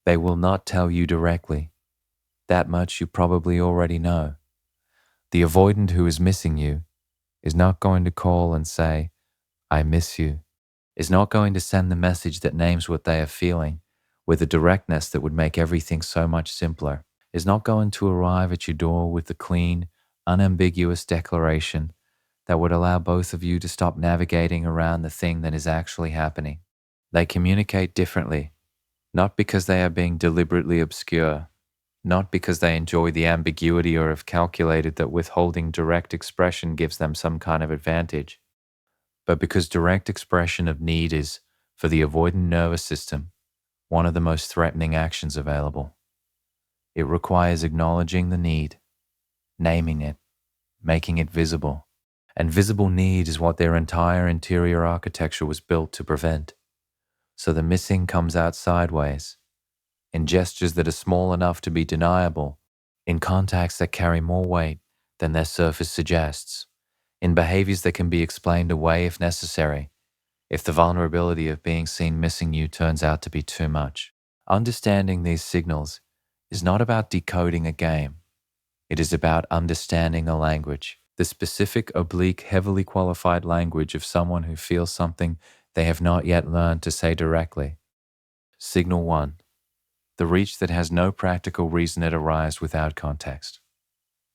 They will not tell you directly. That much you probably already know. The avoidant who is missing you is not going to call and say, I miss you, is not going to send the message that names what they are feeling with a directness that would make everything so much simpler, is not going to arrive at your door with the clean, unambiguous declaration that would allow both of you to stop navigating around the thing that is actually happening. They communicate differently, not because they are being deliberately obscure, not because they enjoy the ambiguity or have calculated that withholding direct expression gives them some kind of advantage, but because direct expression of need is, for the avoidant nervous system, one of the most threatening actions available. It requires acknowledging the need, naming it, making it visible. And visible need is what their entire interior architecture was built to prevent. So the missing comes out sideways, in gestures that are small enough to be deniable, in contacts that carry more weight than their surface suggests, in behaviors that can be explained away if necessary, if the vulnerability of being seen missing you turns out to be too much. Understanding these signals is not about decoding a game. It is about understanding a language, the specific, oblique, heavily qualified language of someone who feels something they have not yet learned to say directly. Signal 1. The reach that has no practical reason it arrives without context.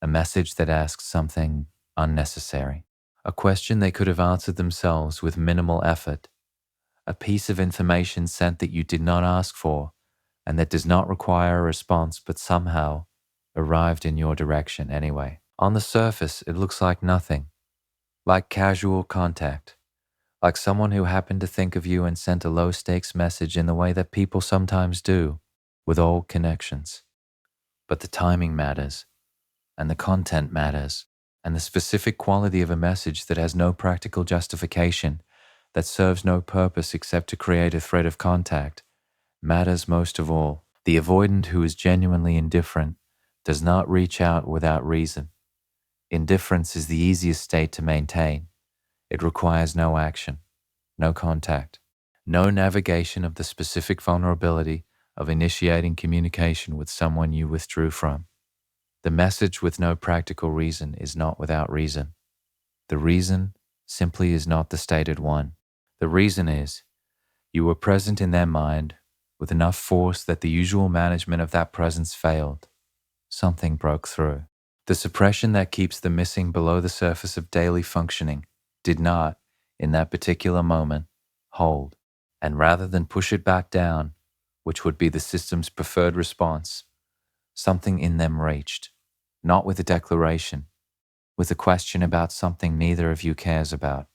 A message that asks something unnecessary. A question they could have answered themselves with minimal effort. A piece of information sent that you did not ask for and that does not require a response but somehow arrived in your direction anyway. On the surface, it looks like nothing, like casual contact, like someone who happened to think of you and sent a low-stakes message in the way that people sometimes do with old connections. But the timing matters, and the content matters, and the specific quality of a message that has no practical justification, that serves no purpose except to create a thread of contact, matters most of all. The avoidant who is genuinely indifferent does not reach out without reason. Indifference is the easiest state to maintain. It requires no action, no contact, no navigation of the specific vulnerability of initiating communication with someone you withdrew from. The message with no practical reason is not without reason. The reason simply is not the stated one. The reason is you were present in their mind with enough force that the usual management of that presence failed. Something broke through. The suppression that keeps the missing below the surface of daily functioning did not, in that particular moment, hold. And rather than push it back down, which would be the system's preferred response, something in them reached, not with a declaration, with a question about something neither of you cares about,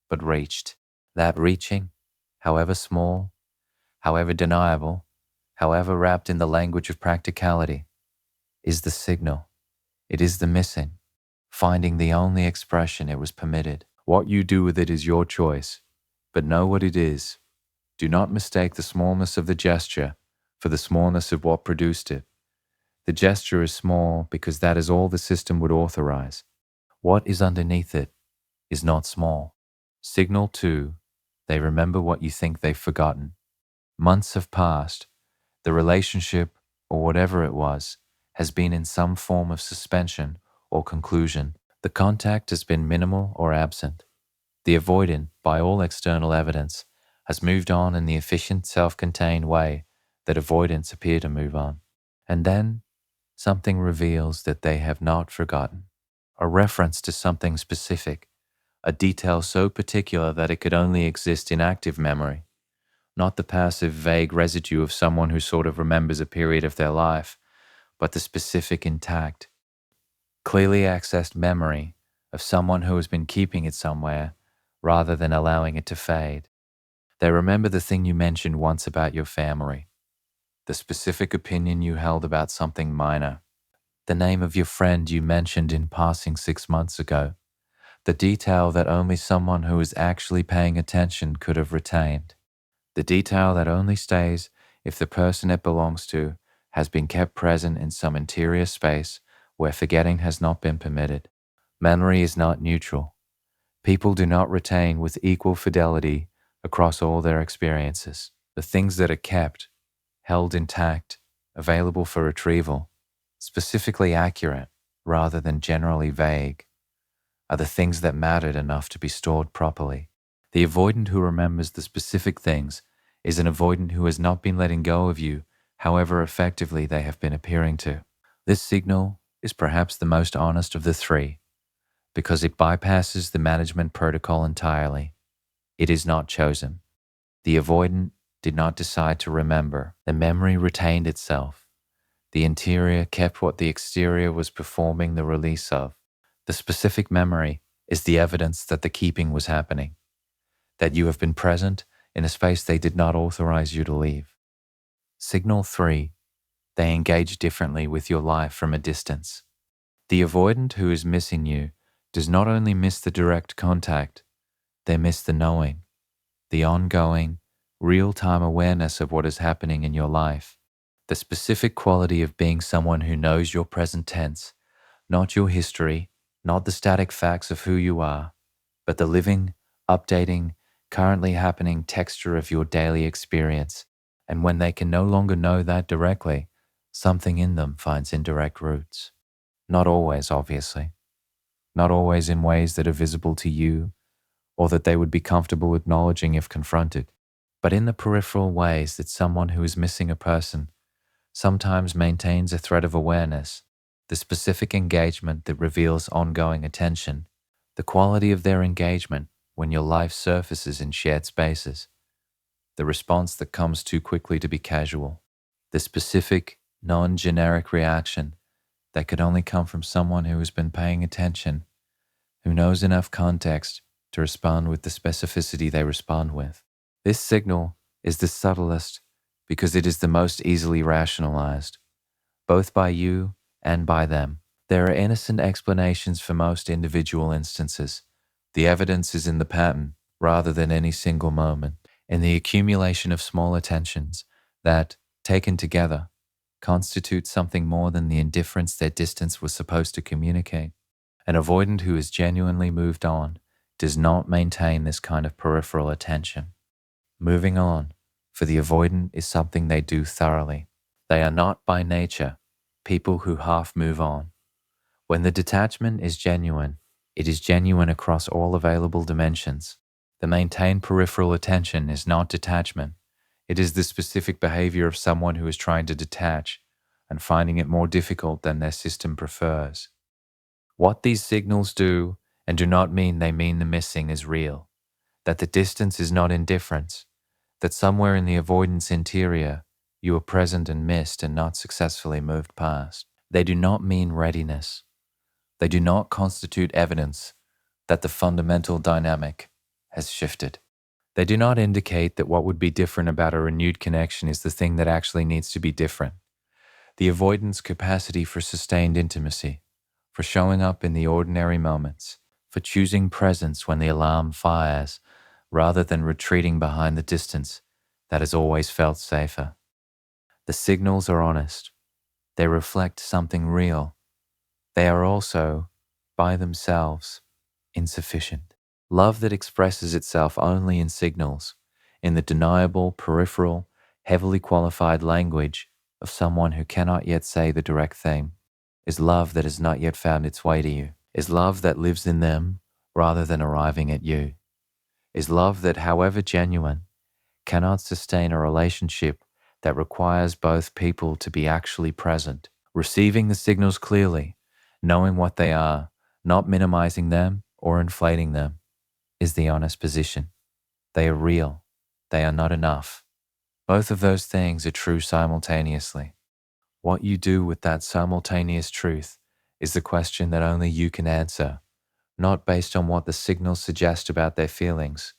but reached. That reaching, however small, however deniable, however wrapped in the language of practicality, is the signal. It is the missing, finding the only expression it was permitted. What you do with it is your choice, but know what it is. Do not mistake the smallness of the gesture for the smallness of what produced it. The gesture is small because that is all the system would authorize. What is underneath it is not small. Signal 2, they remember what you think they've forgotten. Months have passed. The relationship, or whatever it was, has been in some form of suspension or conclusion. The contact has been minimal or absent. The avoidant, by all external evidence, has moved on in the efficient, self-contained way that avoidants appear to move on. And then something reveals that they have not forgotten. A reference to something specific, a detail so particular that it could only exist in active memory, not the passive, vague residue of someone who sort of remembers a period of their life, but the specific, intact, clearly accessed memory of someone who has been keeping it somewhere rather than allowing it to fade. They remember the thing you mentioned once about your family, the specific opinion you held about something minor, the name of your friend you mentioned in passing 6 months ago, the detail that only someone who is actually paying attention could have retained, the detail that only stays if the person it belongs to has been kept present in some interior space where forgetting has not been permitted. Memory is not neutral. People do not retain with equal fidelity across all their experiences. The things that are kept held intact, available for retrieval, specifically accurate rather than generally vague, are the things that mattered enough to be stored properly. The avoidant who remembers the specific things is an avoidant who has not been letting go of you, however effectively they have been appearing to. This signal is perhaps the most honest of the three, because it bypasses the management protocol entirely. It is not chosen. The avoidant did not decide to remember. The memory retained itself. The interior kept what the exterior was performing the release of. The specific memory is the evidence that the keeping was happening, that you have been present in a space they did not authorize you to leave. Signal 3. They engage differently with your life from a distance. The avoidant who is missing you does not only miss the direct contact, they miss the knowing, the ongoing, real-time awareness of what is happening in your life, the specific quality of being someone who knows your present tense, not your history, not the static facts of who you are, but the living, updating, currently happening texture of your daily experience. And when they can no longer know that directly, something in them finds indirect roots. Not always, obviously. Not always in ways that are visible to you or that they would be comfortable acknowledging if confronted, but in the peripheral ways that someone who is missing a person sometimes maintains a thread of awareness, the specific engagement that reveals ongoing attention, the quality of their engagement when your life surfaces in shared spaces, the response that comes too quickly to be casual, the specific, non-generic reaction that could only come from someone who has been paying attention, who knows enough context to respond with the specificity they respond with. This signal is the subtlest because it is the most easily rationalized, both by you and by them. There are innocent explanations for most individual instances. The evidence is in the pattern rather than any single moment, in the accumulation of small attentions that, taken together, constitute something more than the indifference their distance was supposed to communicate. An avoidant who is genuinely moved on does not maintain this kind of peripheral attention. Moving on, for the avoidant, is something they do thoroughly. They are not by nature people who half move on. When the detachment is genuine, it is genuine across all available dimensions. The maintained peripheral attention is not detachment. It is the specific behavior of someone who is trying to detach and finding it more difficult than their system prefers. What these signals do and do not mean they mean the missing is real, that the distance is not indifference, that somewhere in the avoidance interior you are present and missed and not successfully moved past. They do not mean readiness. They do not constitute evidence that the fundamental dynamic has shifted. They do not indicate that what would be different about a renewed connection is the thing that actually needs to be different. The avoidance capacity for sustained intimacy, for showing up in the ordinary moments, for choosing presence when the alarm fires, rather than retreating behind the distance that has always felt safer. The signals are honest. They reflect something real. They are also, by themselves, insufficient. Love that expresses itself only in signals, in the deniable, peripheral, heavily qualified language of someone who cannot yet say the direct thing, is love that has not yet found its way to you, is love that lives in them rather than arriving at you, is love that, however genuine, cannot sustain a relationship that requires both people to be actually present, receiving the signals clearly, knowing what they are, not minimizing them or inflating them, is the honest position. They are real. They are not enough. Both of those things are true simultaneously. What you do with that simultaneous truth is the question that only you can answer, not based on what the signals suggest about their feelings,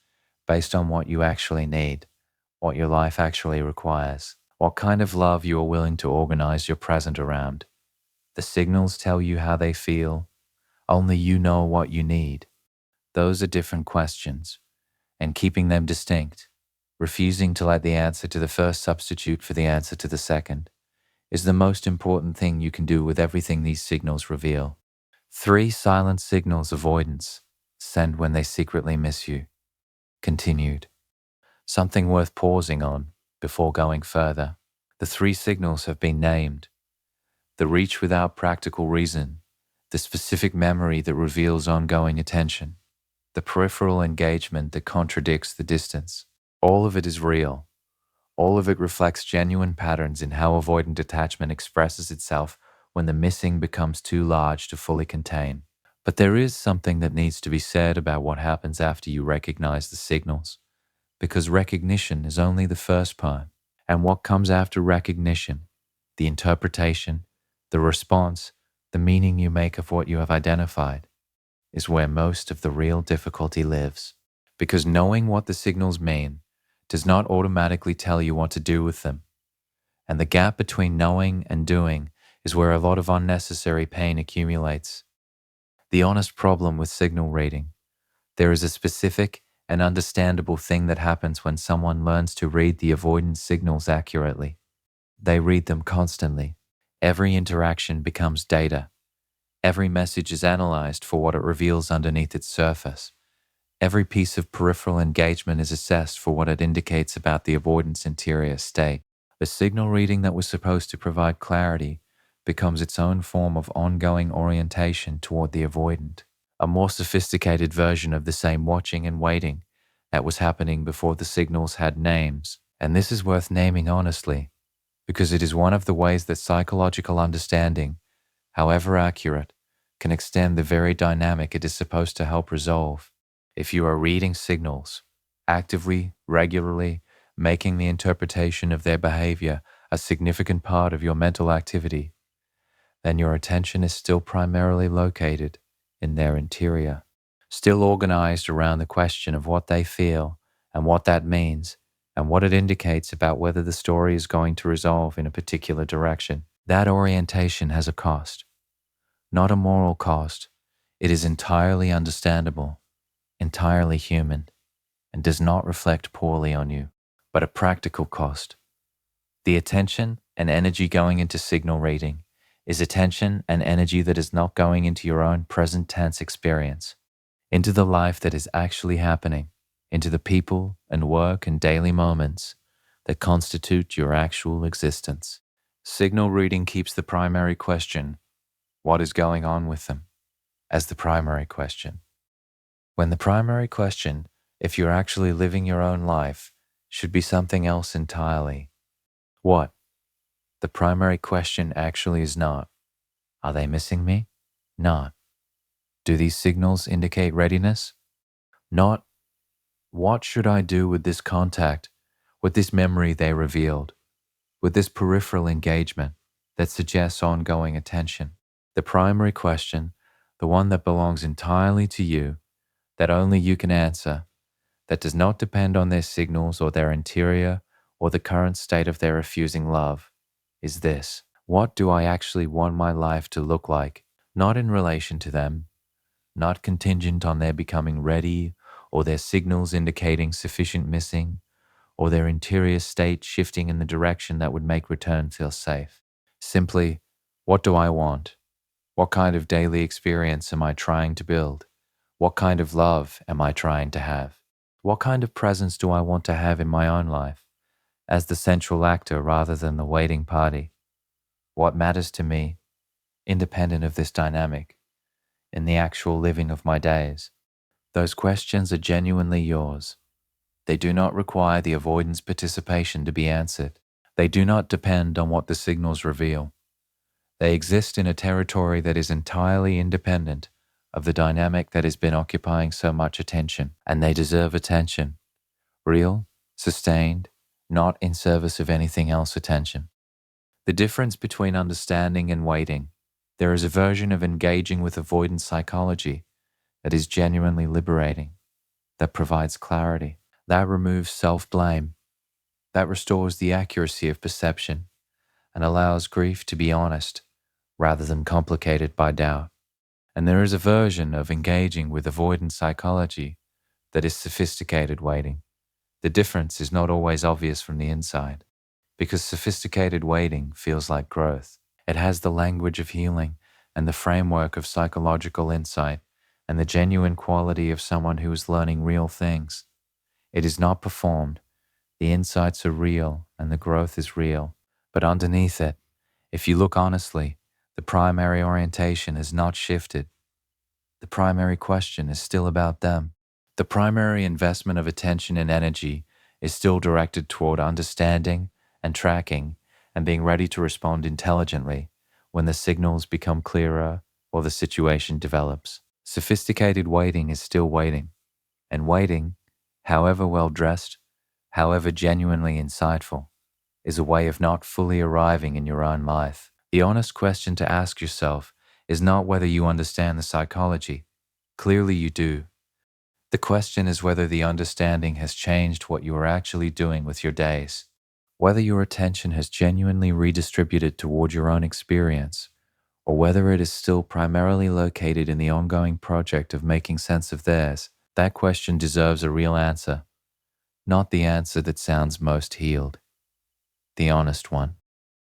based on what you actually need, what your life actually requires, what kind of love you are willing to organize your present around. The signals tell you how they feel. Only you know what you need. Those are different questions, and keeping them distinct, refusing to let the answer to the first substitute for the answer to the second, is the most important thing you can do with everything these signals reveal. 3 silent signals avoidants send when they secretly miss you. Continued. Something worth pausing on before going further. The three signals have been named: the reach without practical reason, the specific memory that reveals ongoing attention, the peripheral engagement that contradicts the distance. All of it is real. All of it reflects genuine patterns in how avoidant attachment expresses itself when the missing becomes too large to fully contain. But there is something that needs to be said about what happens after you recognize the signals, because recognition is only the first part. And what comes after recognition, the interpretation, the response, the meaning you make of what you have identified, is where most of the real difficulty lives. Because knowing what the signals mean does not automatically tell you what to do with them. And the gap between knowing and doing is where a lot of unnecessary pain accumulates. The honest problem with signal reading: there is a specific and understandable thing that happens when someone learns to read the avoidance signals accurately. They read them constantly. Every interaction becomes data. Every message is analyzed for what it reveals underneath its surface. Every piece of peripheral engagement is assessed for what it indicates about the avoidance interior state. The signal reading that was supposed to provide clarity becomes its own form of ongoing orientation toward the avoidant, a more sophisticated version of the same watching and waiting that was happening before the signals had names. And this is worth naming honestly, because it is one of the ways that psychological understanding, however accurate, can extend the very dynamic it is supposed to help resolve. If you are reading signals, actively, regularly, making the interpretation of their behavior a significant part of your mental activity, then your attention is still primarily located in their interior, still organized around the question of what they feel and what that means and what it indicates about whether the story is going to resolve in a particular direction. That orientation has a cost, not a moral cost. It is entirely understandable, entirely human, and does not reflect poorly on you, but a practical cost. The attention and energy going into signal reading is attention and energy that is not going into your own present tense experience, into the life that is actually happening, into the people and work and daily moments that constitute your actual existence. Signal reading keeps the primary question, what is going on with them, as the primary question. When the primary question, if you're actually living your own life, should be something else entirely. What? The primary question actually is not, are they missing me? Not, do these signals indicate readiness? Not, what should I do with this contact, with this memory they revealed, with this peripheral engagement that suggests ongoing attention? The primary question, the one that belongs entirely to you, that only you can answer, that does not depend on their signals or their interior or the current state of their refusing love, is this: what do I actually want my life to look like? Not in relation to them, not contingent on their becoming ready or their signals indicating sufficient missing or their interior state shifting in the direction that would make return feel safe. Simply, what do I want? What kind of daily experience am I trying to build? What kind of love am I trying to have? What kind of presence do I want to have in my own life, as the central actor rather than the waiting party? What matters to me, independent of this dynamic, in the actual living of my days? Those questions are genuinely yours. They do not require the avoidance participation to be answered. They do not depend on what the signals reveal. They exist in a territory that is entirely independent of the dynamic that has been occupying so much attention, and they deserve attention, real, sustained, not in service of anything else attention. The difference between understanding and waiting: there is a version of engaging with avoidance psychology that is genuinely liberating, that provides clarity, that removes self-blame, that restores the accuracy of perception, and allows grief to be honest rather than complicated by doubt. And there is a version of engaging with avoidance psychology that is sophisticated waiting. The difference is not always obvious from the inside, because sophisticated waiting feels like growth. It has the language of healing and the framework of psychological insight and the genuine quality of someone who is learning real things. It is not performed. The insights are real and the growth is real, But underneath it, if you look honestly, the primary orientation has not shifted. The primary question is still about them. The primary investment of attention and energy is still directed toward understanding and tracking and being ready to respond intelligently when the signals become clearer or the situation develops. Sophisticated waiting is still waiting, and waiting, however well dressed, however genuinely insightful, is a way of not fully arriving in your own life. The honest question to ask yourself is not whether you understand the psychology. Clearly you do. The question is whether the understanding has changed what you are actually doing with your days, whether your attention has genuinely redistributed toward your own experience, or whether it is still primarily located in the ongoing project of making sense of theirs. That question deserves a real answer, not the answer that sounds most healed, the honest one.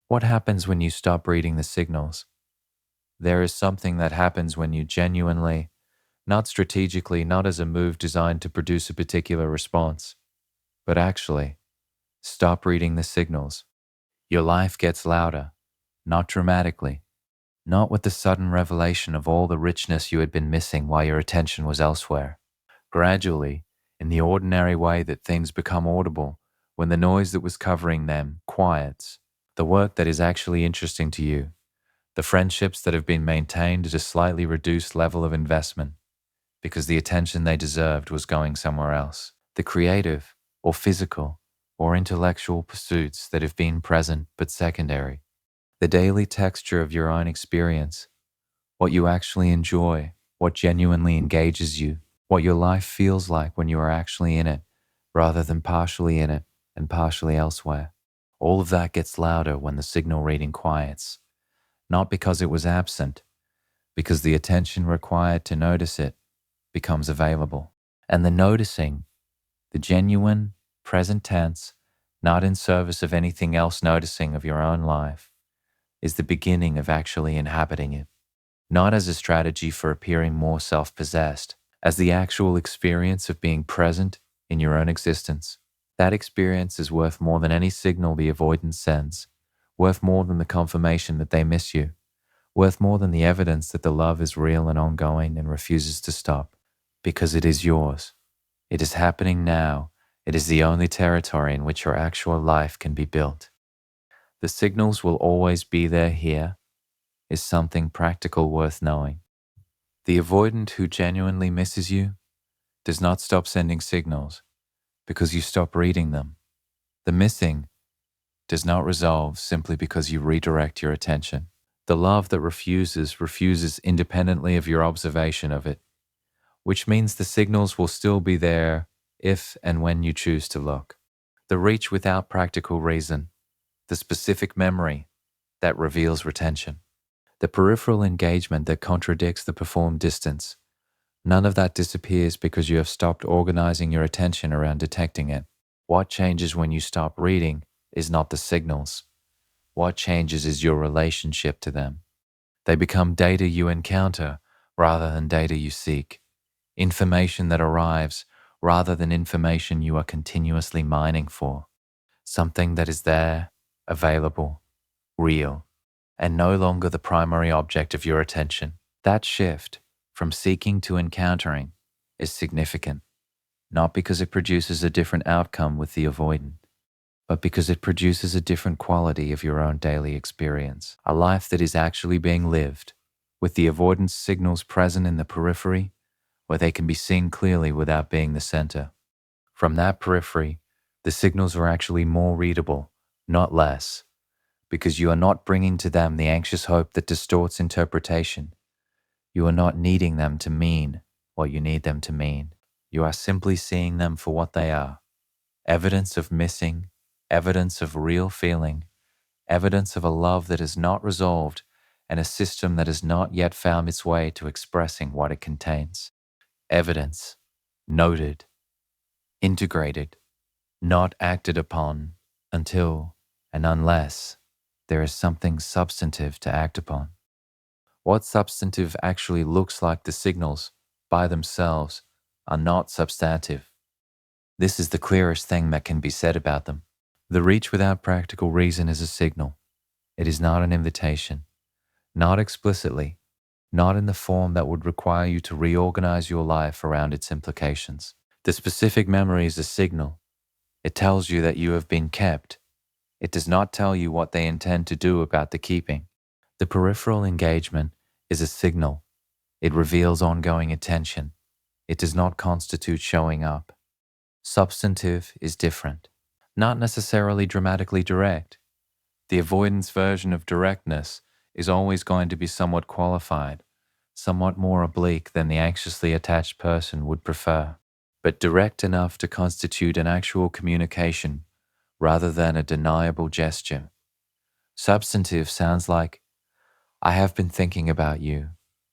What happens when you stop reading the signals? There is something that happens when you genuinely, not strategically, not as a move designed to produce a particular response, but actually, stop reading the signals. Your life gets louder, not dramatically, not with the sudden revelation of all the richness you had been missing while your attention was elsewhere. Gradually, in the ordinary way that things become audible, when the noise that was covering them quiets, the work that is actually interesting to you, the friendships that have been maintained at a slightly reduced level of investment, because the attention they deserved was going somewhere else. The creative, or physical, or intellectual pursuits that have been present but secondary. The daily texture of your own experience, what you actually enjoy, what genuinely engages you, what your life feels like when you are actually in it, rather than partially in it and partially elsewhere. All of that gets louder when the signal reading quiets, not because it was absent, because the attention required to notice it becomes available. And the noticing, the genuine, present tense, not in service of anything else noticing of your own life, is the beginning of actually inhabiting it. Not as a strategy for appearing more self-possessed, as the actual experience of being present in your own existence. That experience is worth more than any signal the avoidance sends, worth more than the confirmation that they miss you, worth more than the evidence that the love is real and ongoing and refuses to stop, because it is yours. It is happening now. It is the only territory in which your actual life can be built. The signals will always be there here is something practical worth knowing. The avoidant who genuinely misses you does not stop sending signals because you stop reading them. The missing does not resolve simply because you redirect your attention. The love that refuses independently of your observation of it, which means the signals will still be there if and when you choose to look. The reach without practical reason, the specific memory that reveals retention. The peripheral engagement that contradicts the performed distance. None of that disappears because you have stopped organizing your attention around detecting it. What changes when you stop reading is not the signals. What changes is your relationship to them. They become data you encounter rather than data you seek. Information that arrives rather than information you are continuously mining for. Something that is there, available, real, and no longer the primary object of your attention. That shift from seeking to encountering is significant, not because it produces a different outcome with the avoidant, but because it produces a different quality of your own daily experience, a life that is actually being lived, with the avoidance signals present in the periphery, where they can be seen clearly without being the center. From that periphery, the signals are actually more readable, not less, because you are not bringing to them the anxious hope that distorts interpretation. You are not needing them to mean what you need them to mean. You are simply seeing them for what they are. Evidence of missing, evidence of real feeling, evidence of a love that is not resolved and a system that has not yet found its way to expressing what it contains. Evidence, noted, integrated, not acted upon until and unless there is something substantive to act upon. What substantive actually looks like the signals by themselves are not substantive. This is the clearest thing that can be said about them. The reach without practical reason is a signal. It is not an invitation, not explicitly, not in the form that would require you to reorganize your life around its implications. The specific memory is a signal. It tells you that you have been kept. It does not tell you what they intend to do about the keeping. The peripheral engagement is a signal. It reveals ongoing attention. It does not constitute showing up. Substantive is different, not necessarily dramatically direct. The avoidance version of directness is always going to be somewhat qualified, somewhat more oblique than the anxiously attached person would prefer, but direct enough to constitute an actual communication rather than a deniable gesture. Substantive sounds like, I have been thinking about you,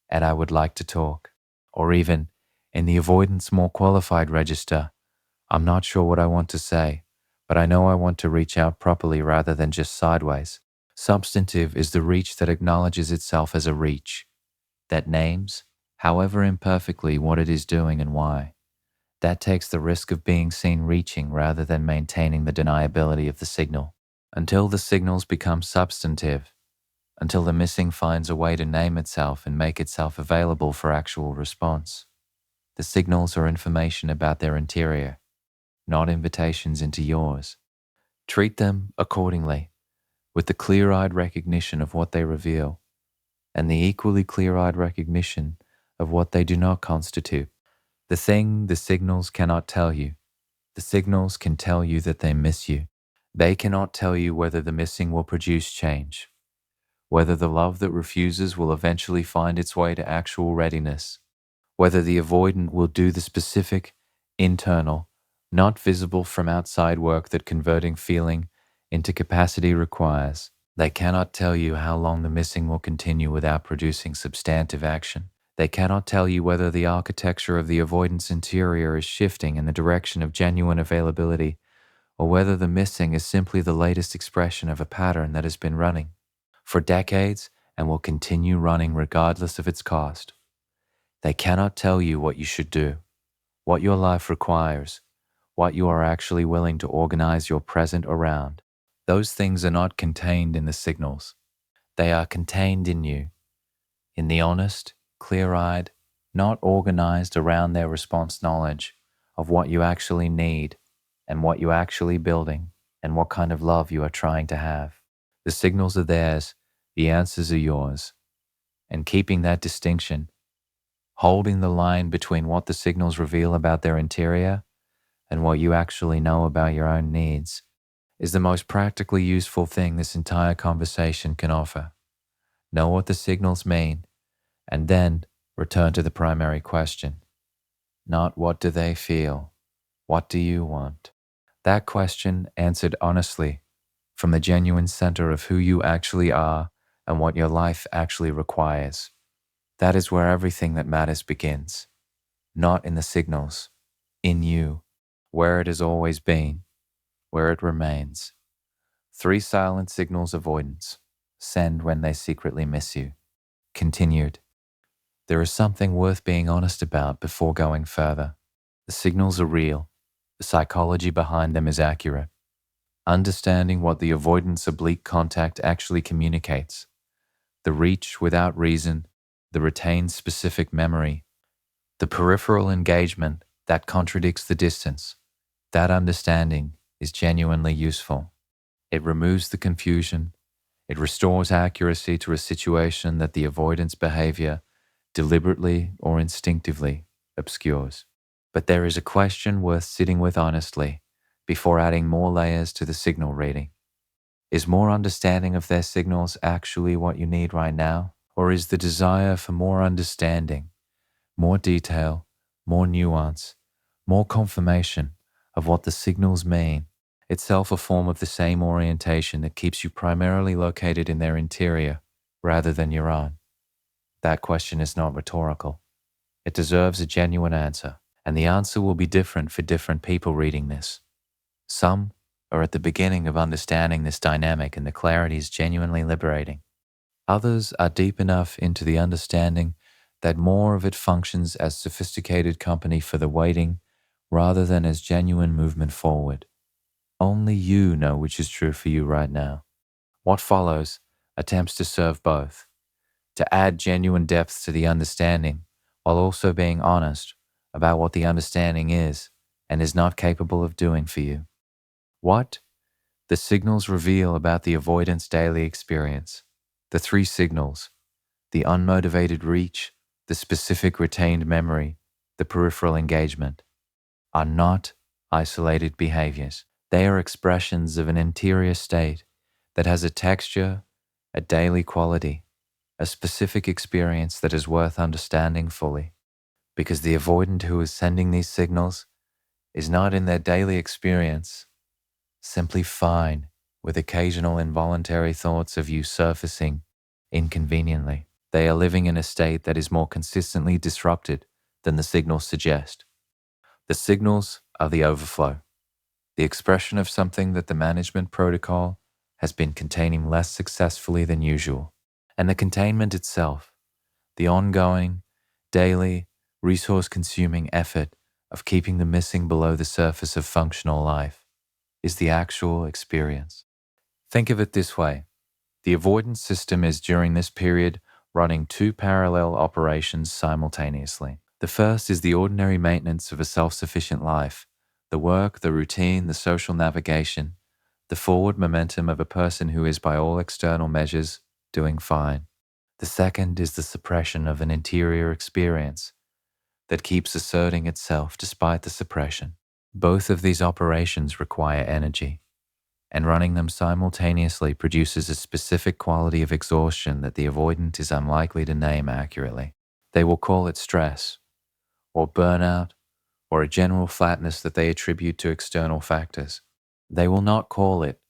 and I would like to talk. Or even, in the avoidance more qualified register, I'm not sure what I want to say, but I know I want to reach out properly rather than just sideways. Substantive is the reach that acknowledges itself as a reach, that names, however imperfectly, what it is doing and why. That takes the risk of being seen reaching rather than maintaining the deniability of the signal. Until the signals become substantive, until the missing finds a way to name itself and make itself available for actual response. The signals are information about their interior, not invitations into yours. Treat them accordingly, with the clear-eyed recognition of what they reveal, and the equally clear-eyed recognition of what they do not constitute. The thing the signals cannot tell you. The signals can tell you that they miss you. They cannot tell you whether the missing will produce change, whether the love that refuses will eventually find its way to actual readiness, whether the avoidant will do the specific, internal, not visible from outside work that converting feeling into capacity requires. They cannot tell you how long the missing will continue without producing substantive action. They cannot tell you whether the architecture of the avoidance interior is shifting in the direction of genuine availability, or whether the missing is simply the latest expression of a pattern that has been running for decades and will continue running regardless of its cost. They cannot tell you what you should do, what your life requires, what you are actually willing to organize your present around. Those things are not contained in the signals. They are contained in you, in the honest, clear-eyed, not organized around their response knowledge of what you actually need and what you actually building and what kind of love you are trying to have. The signals are theirs, the answers are yours. And keeping that distinction, holding the line between what the signals reveal about their interior and what you actually know about your own needs, is the most practically useful thing this entire conversation can offer. Know what the signals mean, and then return to the primary question. Not what do they feel, what do you want? That question answered honestly from the genuine center of who you actually are and what your life actually requires. That is where everything that matters begins. Not in the signals, in you, where it has always been, where it remains. 3 silent signals avoidance. Send when they secretly miss you. Continued. There is something worth being honest about before going further. The signals are real. The psychology behind them is accurate. Understanding what the avoidance oblique contact actually communicates, the reach without reason, the retained specific memory, the peripheral engagement that contradicts the distance, that understanding is genuinely useful. It removes the confusion. It restores accuracy to a situation that the avoidance behavior, deliberately or instinctively, obscures. But there is a question worth sitting with honestly before adding more layers to the signal reading. Is more understanding of their signals actually what you need right now? Or is the desire for more understanding, more detail, more nuance, more confirmation of what the signals mean itself a form of the same orientation that keeps you primarily located in their interior rather than your own? That question is not rhetorical. It deserves a genuine answer, and the answer will be different for different people reading this. Some are at the beginning of understanding this dynamic and the clarity is genuinely liberating. Others are deep enough into the understanding that more of it functions as sophisticated company for the waiting rather than as genuine movement forward. Only you know which is true for you right now. What follows attempts to serve both, to add genuine depth to the understanding while also being honest about what the understanding is and is not capable of doing for you. What? The signals reveal about the avoidance daily experience. The three signals: the unmotivated reach, the specific retained memory, the peripheral engagement, are not isolated behaviors. They are expressions of an interior state that has a texture, a daily quality, a specific experience that is worth understanding fully. Because the avoidant who is sending these signals is not in their daily experience simply fine with occasional involuntary thoughts of you surfacing inconveniently. They are living in a state that is more consistently disrupted than the signals suggest. The signals are the overflow, the expression of something that the management protocol has been containing less successfully than usual. And the containment itself, the ongoing, daily, resource-consuming effort of keeping the missing below the surface of functional life, is the actual experience. Think of it this way. The avoidance system is during this period running two parallel operations simultaneously. The first is the ordinary maintenance of a self-sufficient life, the work, the routine, the social navigation, the forward momentum of a person who is by all external measures doing fine. The second is the suppression of an interior experience that keeps asserting itself despite the suppression. Both of these operations require energy, and running them simultaneously produces a specific quality of exhaustion that the avoidant is unlikely to name accurately. They will call it stress, or burnout, or a general flatness that they attribute to external factors. They will not call it,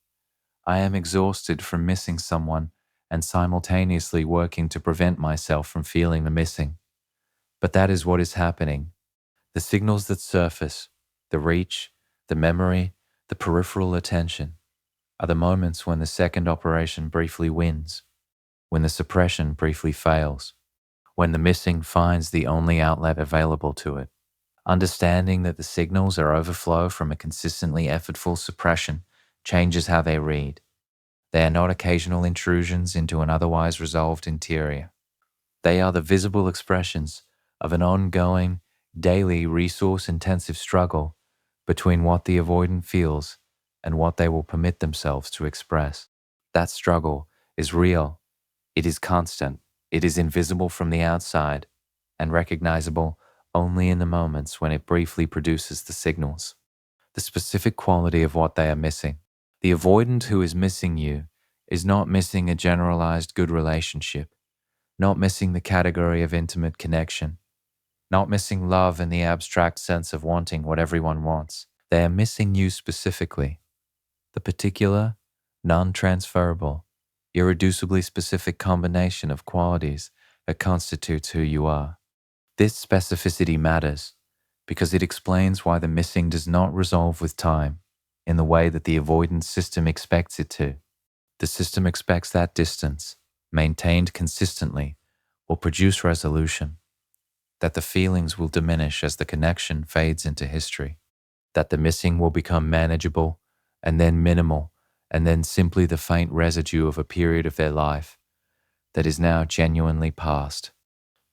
I am exhausted from missing someone and simultaneously working to prevent myself from feeling the missing. But that is what is happening. The signals that surface, the reach, the memory, the peripheral attention, are the moments when the second operation briefly wins, when the suppression briefly fails, when the missing finds the only outlet available to it. Understanding that the signals are overflow from a consistently effortful suppression changes how they read. They are not occasional intrusions into an otherwise resolved interior. They are the visible expressions of an ongoing, daily, resource-intensive struggle between what the avoidant feels and what they will permit themselves to express. That struggle is real, it is constant, it is invisible from the outside, and recognizable only in the moments when it briefly produces the signals, the specific quality of what they are missing. The avoidant who is missing you is not missing a generalized good relationship, not missing the category of intimate connection, not missing love in the abstract sense of wanting what everyone wants. They are missing you specifically, the particular, non-transferable, irreducibly specific combination of qualities that constitutes who you are. This specificity matters because it explains why the missing does not resolve with time in the way that the avoidance system expects it to. The system expects that distance, maintained consistently, will produce resolution, that the feelings will diminish as the connection fades into history, that the missing will become manageable and then minimal and then simply the faint residue of a period of their life that is now genuinely past.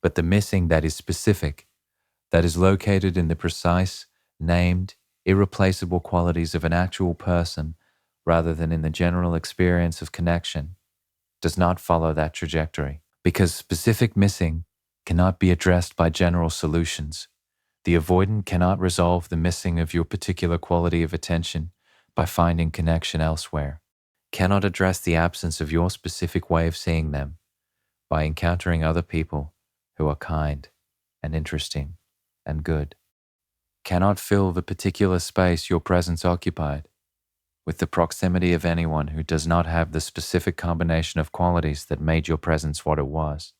But the missing that is specific, that is located in the precise, named, irreplaceable qualities of an actual person rather than in the general experience of connection, does not follow that trajectory. Because specific missing cannot be addressed by general solutions. The avoidant cannot resolve the missing of your particular quality of attention by finding connection elsewhere, cannot address the absence of your specific way of seeing them by encountering other people who are kind and interesting and good, cannot fill the particular space your presence occupied with the proximity of anyone who does not have the specific combination of qualities that made your presence what it was.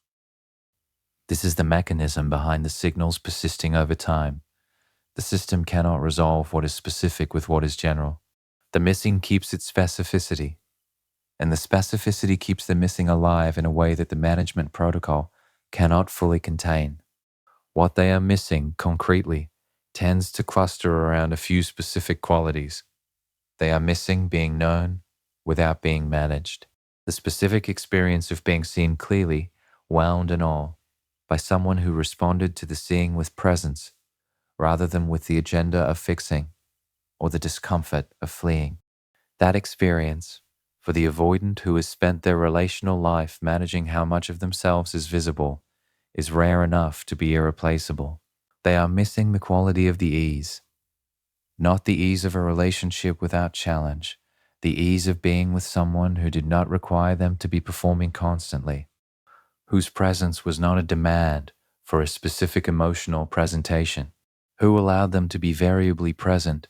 This is the mechanism behind the signals persisting over time. The system cannot resolve what is specific with what is general. The missing keeps its specificity, and the specificity keeps the missing alive in a way that the management protocol cannot fully contain. What they are missing concretely tends to cluster around a few specific qualities. They are missing being known without being managed. The specific experience of being seen clearly, wound and all, by someone who responded to the seeing with presence rather than with the agenda of fixing or the discomfort of fleeing. That experience, for the avoidant who has spent their relational life managing how much of themselves is visible, is rare enough to be irreplaceable. They are missing the quality of the ease, not the ease of a relationship without challenge, the ease of being with someone who did not require them to be performing constantly, whose presence was not a demand for a specific emotional presentation, who allowed them to be variably present,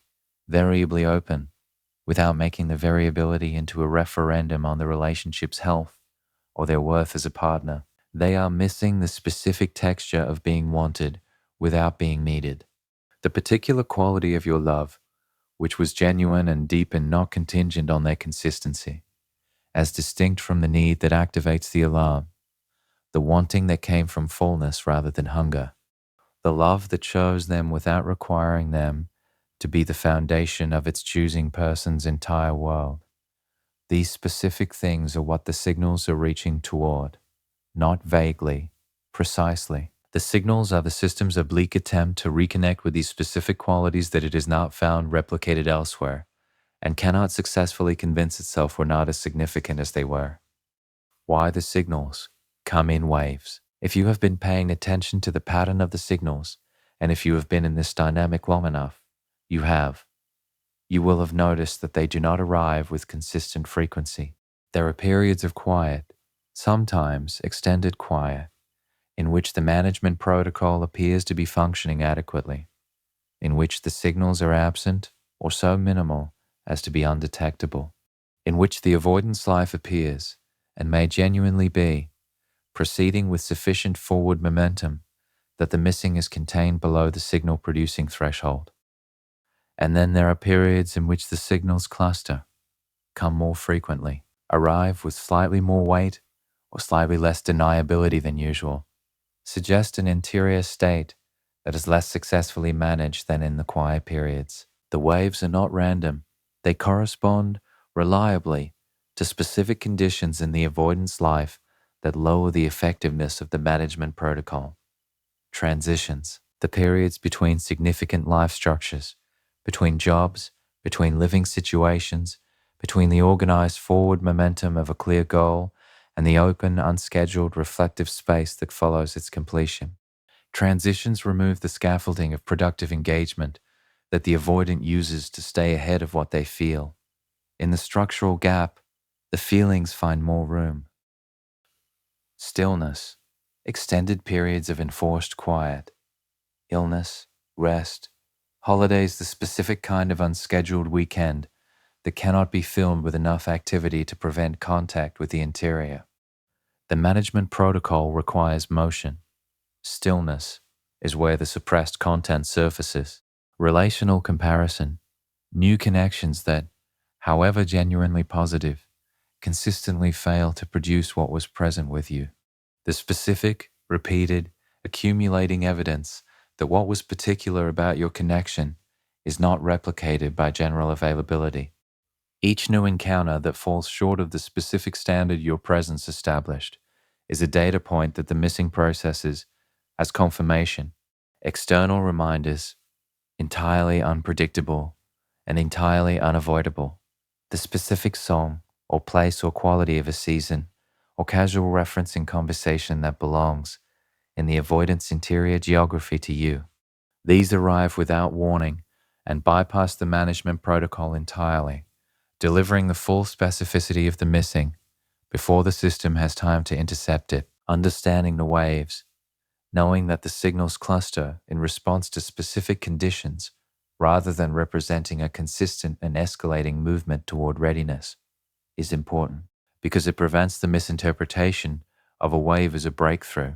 variably open, without making the variability into a referendum on the relationship's health or their worth as a partner. They are missing the specific texture of being wanted without being needed. The particular quality of your love, which was genuine and deep and not contingent on their consistency, as distinct from the need that activates the alarm, the wanting that came from fullness rather than hunger, the love that chose them without requiring them to be the foundation of its choosing person's entire world. These specific things are what the signals are reaching toward, not vaguely, precisely. The signals are the system's oblique attempt to reconnect with these specific qualities that it has not found replicated elsewhere, and cannot successfully convince itself were not as significant as they were. Why the signals come in waves. If you have been paying attention to the pattern of the signals, and if you have been in this dynamic long enough, you will have noticed that they do not arrive with consistent frequency. There are periods of quiet, sometimes extended quiet, in which the management protocol appears to be functioning adequately, in which the signals are absent or so minimal as to be undetectable, in which the avoidance life appears and may genuinely be proceeding with sufficient forward momentum that the missing is contained below the signal producing threshold. And then there are periods in which the signals cluster, come more frequently, arrive with slightly more weight or slightly less deniability than usual, suggest an interior state that is less successfully managed than in the quiet periods. The waves are not random. They correspond reliably to specific conditions in the avoidance life that lower the effectiveness of the management protocol. Transitions, the periods between significant life structures, between jobs, between living situations, between the organized forward momentum of a clear goal and the open, unscheduled, reflective space that follows its completion. Transitions remove the scaffolding of productive engagement that the avoidant uses to stay ahead of what they feel. In the structural gap, the feelings find more room. Stillness, extended periods of enforced quiet, illness, rest, holidays, the specific kind of unscheduled weekend that cannot be filmed with enough activity to prevent contact with the interior. The management protocol requires motion. Stillness is where the suppressed content surfaces. Relational comparison, new connections that, however genuinely positive, consistently fail to produce what was present with you. The specific, repeated, accumulating evidence that what was particular about your connection is not replicated by general availability. Each new encounter that falls short of the specific standard your presence established is a data point that the missing processes as confirmation, external reminders, entirely unpredictable and entirely unavoidable. The specific song or place or quality of a season or casual reference in conversation that belongs in the avoidance interior geography to you. These arrive without warning and bypass the management protocol entirely, delivering the full specificity of the missing before the system has time to intercept it. Understanding the waves, knowing that the signals cluster in response to specific conditions rather than representing a consistent and escalating movement toward readiness, is important because it prevents the misinterpretation of a wave as a breakthrough.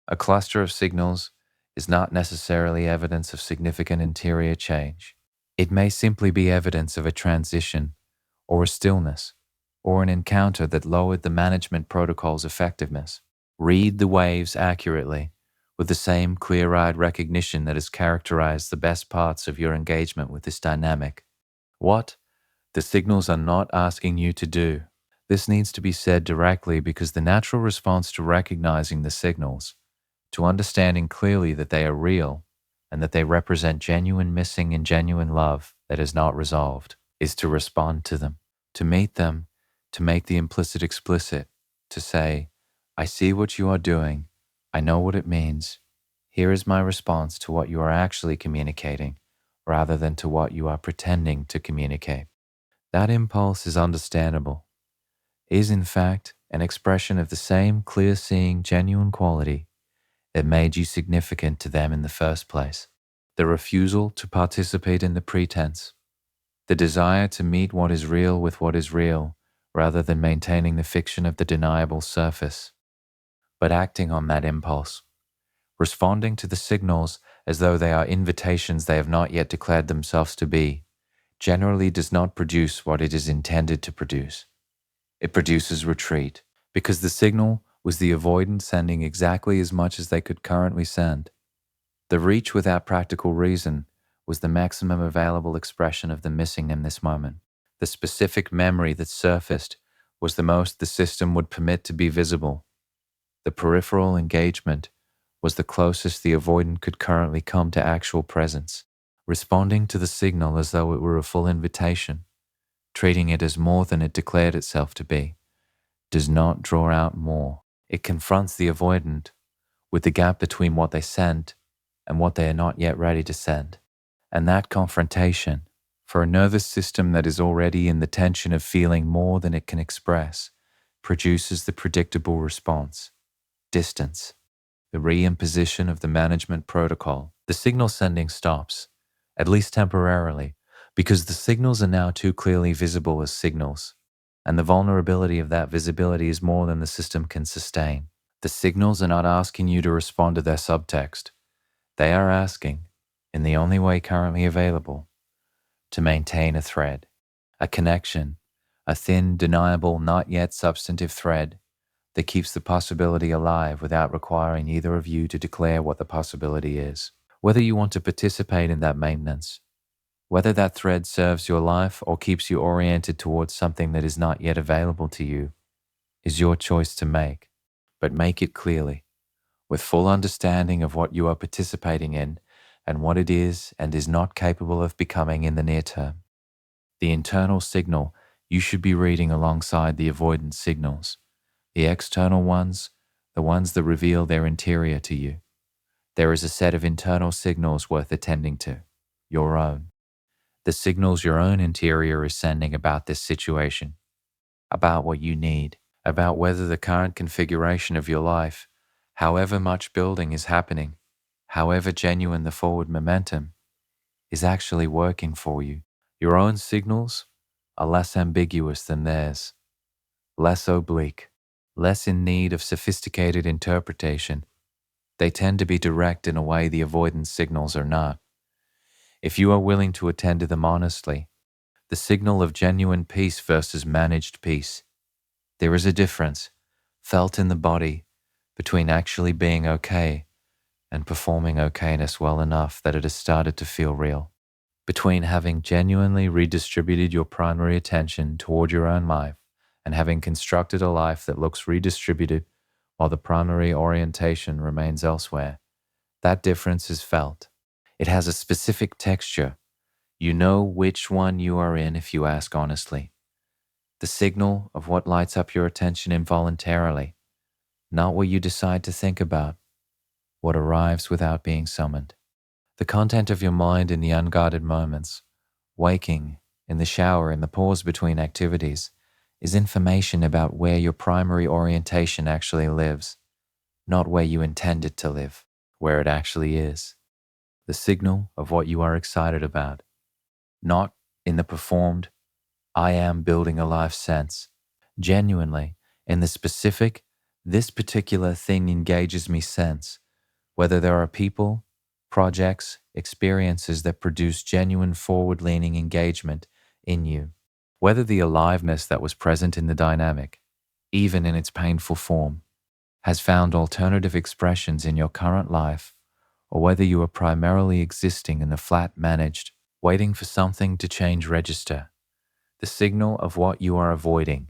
A cluster of signals is not necessarily evidence of significant interior change. It may simply be evidence of a transition or a stillness or an encounter that lowered the management protocol's effectiveness. Read the waves accurately with the same clear-eyed recognition that has characterized the best parts of your engagement with this dynamic. What, The signals are not asking you to do. This needs to be said directly because the natural response to recognizing the signals, to understanding clearly that they are real and that they represent genuine missing and genuine love that is not resolved, is to respond to them, to meet them, to make the implicit explicit, to say, I see what you are doing, I know what it means, here is my response to what you are actually communicating, rather than to what you are pretending to communicate. That impulse is understandable, is in fact an expression of the same clear-seeing, genuine quality that made you significant to them in the first place. The refusal to participate in the pretense, the desire to meet what is real with what is real, rather than maintaining the fiction of the deniable surface, but acting on that impulse, responding to the signals as though they are invitations they have not yet declared themselves to be, generally does not produce what it is intended to produce. It produces retreat, because the signal was the avoidant sending exactly as much as they could currently send. The reach without practical reason was the maximum available expression of the missing in this moment. The specific memory that surfaced was the most the system would permit to be visible. The peripheral engagement was the closest the avoidant could currently come to actual presence, responding to the signal as though it were a full invitation, treating it as more than it declared itself to be, does not draw out more. It confronts the avoidant with the gap between what they sent and what they are not yet ready to send. And that confrontation, for a nervous system that is already in the tension of feeling more than it can express, produces the predictable response: distance, the reimposition of the management protocol. The signal sending stops, at least temporarily, because the signals are now too clearly visible as signals, and the vulnerability of that visibility is more than the system can sustain. The signals are not asking you to respond to their subtext. They are asking, in the only way currently available, to maintain a thread, a connection, a thin, deniable, not yet substantive thread that keeps the possibility alive without requiring either of you to declare what the possibility is. Whether you want to participate in that maintenance, whether that thread serves your life or keeps you oriented towards something that is not yet available to you, is your choice to make, but make it clearly, with full understanding of what you are participating in and what it is and is not capable of becoming in the near term. The internal signal you should be reading alongside the avoidance signals, the external ones, the ones that reveal their interior to you. There is a set of internal signals worth attending to, your own. The signals your own interior is sending about this situation, about what you need, about whether the current configuration of your life, however much building is happening, however genuine the forward momentum, is actually working for you. Your own signals are less ambiguous than theirs, less oblique, less in need of sophisticated interpretation. They tend to be direct in a way the avoidance signals are not. If you are willing to attend to them honestly, the signal of genuine peace versus managed peace, there is a difference, felt in the body, between actually being okay and performing okayness well enough that it has started to feel real, between having genuinely redistributed your primary attention toward your own life and having constructed a life that looks redistributed while the primary orientation remains elsewhere. That difference is felt. It has a specific texture. You know which one you are in if you ask honestly. The signal of what lights up your attention involuntarily, not what you decide to think about, what arrives without being summoned. The content of your mind in the unguarded moments, waking, in the shower, in the pause between activities, is information about where your primary orientation actually lives, not where you intend it to live, where it actually is. The signal of what you are excited about, not in the performed, I am building a life sense, genuinely, in the specific, this particular thing engages me sense, whether there are people, projects, experiences that produce genuine forward-leaning engagement in you, whether the aliveness that was present in the dynamic, even in its painful form, has found alternative expressions in your current life, or whether you are primarily existing in the flat managed, waiting for something to change register. the signal of what you are avoiding,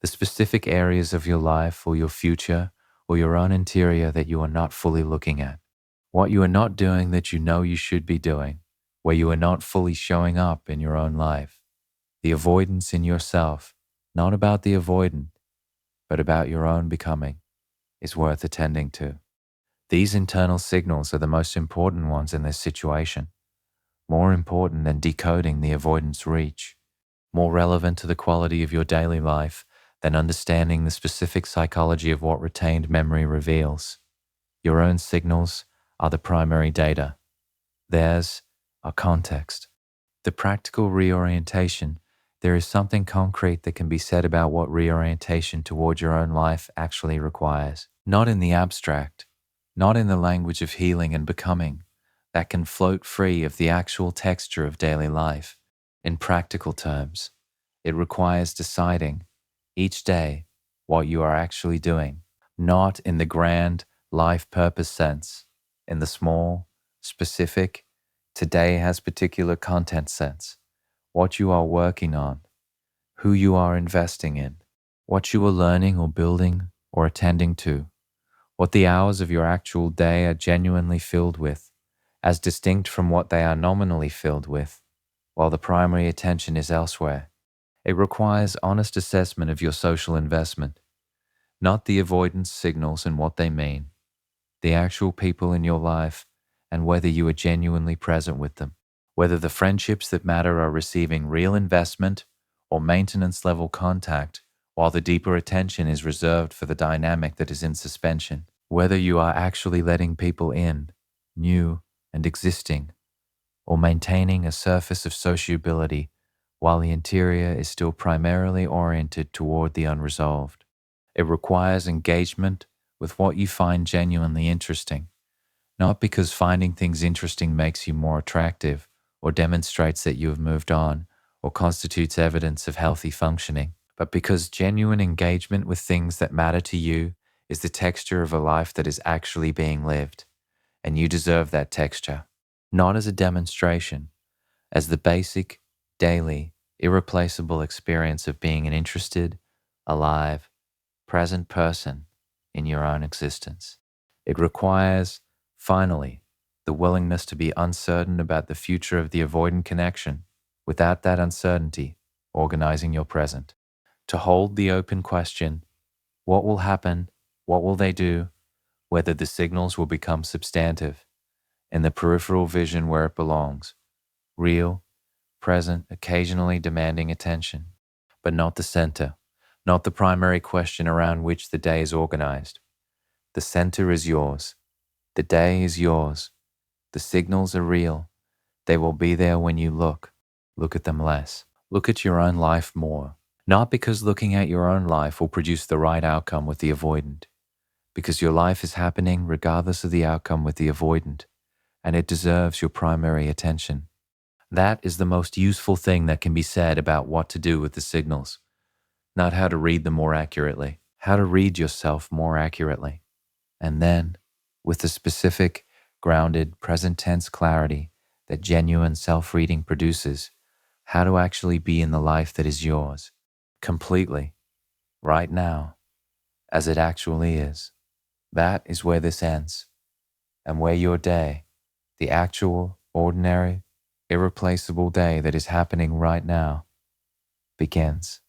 the specific areas of your life or your future or your own interior that you are not fully looking at, what you are not doing that you know you should be doing, where you are not fully showing up in your own life. The avoidance in yourself, not about the avoidant, but about your own becoming, is worth attending to. These internal signals are the most important ones in this situation, more important than decoding the avoidance reach, more relevant to the quality of your daily life than understanding the specific psychology of what retained memory reveals. Your own signals are the primary data. Theirs are context. The practical reorientation, there is something concrete that can be said about what reorientation toward your own life actually requires. Not in the abstract, not in the language of healing and becoming, that can float free of the actual texture of daily life. In practical terms, it requires deciding each day what you are actually doing, not in the grand life purpose sense, in the small, specific, today has particular content sense, what you are working on, who you are investing in, what you are learning or building or attending to, what the hours of your actual day are genuinely filled with, as distinct from what they are nominally filled with, while the primary attention is elsewhere. It requires honest assessment of your social investment, not the avoidance signals and what they mean, the actual people in your life and whether you are genuinely present with them, whether the friendships that matter are receiving real investment or maintenance level contact, while the deeper attention is reserved for the dynamic that is in suspension, whether you are actually letting people in, new and existing, or maintaining a surface of sociability while the interior is still primarily oriented toward the unresolved. It requires engagement with what you find genuinely interesting, not because finding things interesting makes you more attractive or demonstrates that you have moved on or constitutes evidence of healthy functioning, but because genuine engagement with things that matter to you is the texture of a life that is actually being lived, and you deserve that texture, not as a demonstration, as the basic, daily, irreplaceable experience of being an interested, alive, present person in your own existence. It requires, finally, the willingness to be uncertain about the future of the avoidant connection, without that uncertainty organizing your present. To hold the open question, what will happen, what will they do, whether the signals will become substantive, in the peripheral vision where it belongs, real, present, occasionally demanding attention, but not the center, not the primary question around which the day is organized. The center is yours. The day is yours. The signals are real. They will be there when you look. Look at them less. Look at your own life more. Not because looking at your own life will produce the right outcome with the avoidant, because your life is happening regardless of the outcome with the avoidant, and it deserves your primary attention. That is the most useful thing that can be said about what to do with the signals, not how to read them more accurately, how to read yourself more accurately. And then, with the specific, grounded, present tense clarity that genuine self-reading produces, how to actually be in the life that is yours, completely, right now, as it actually is. That is where this ends, and where your day, the actual, ordinary, irreplaceable day that is happening right now, begins.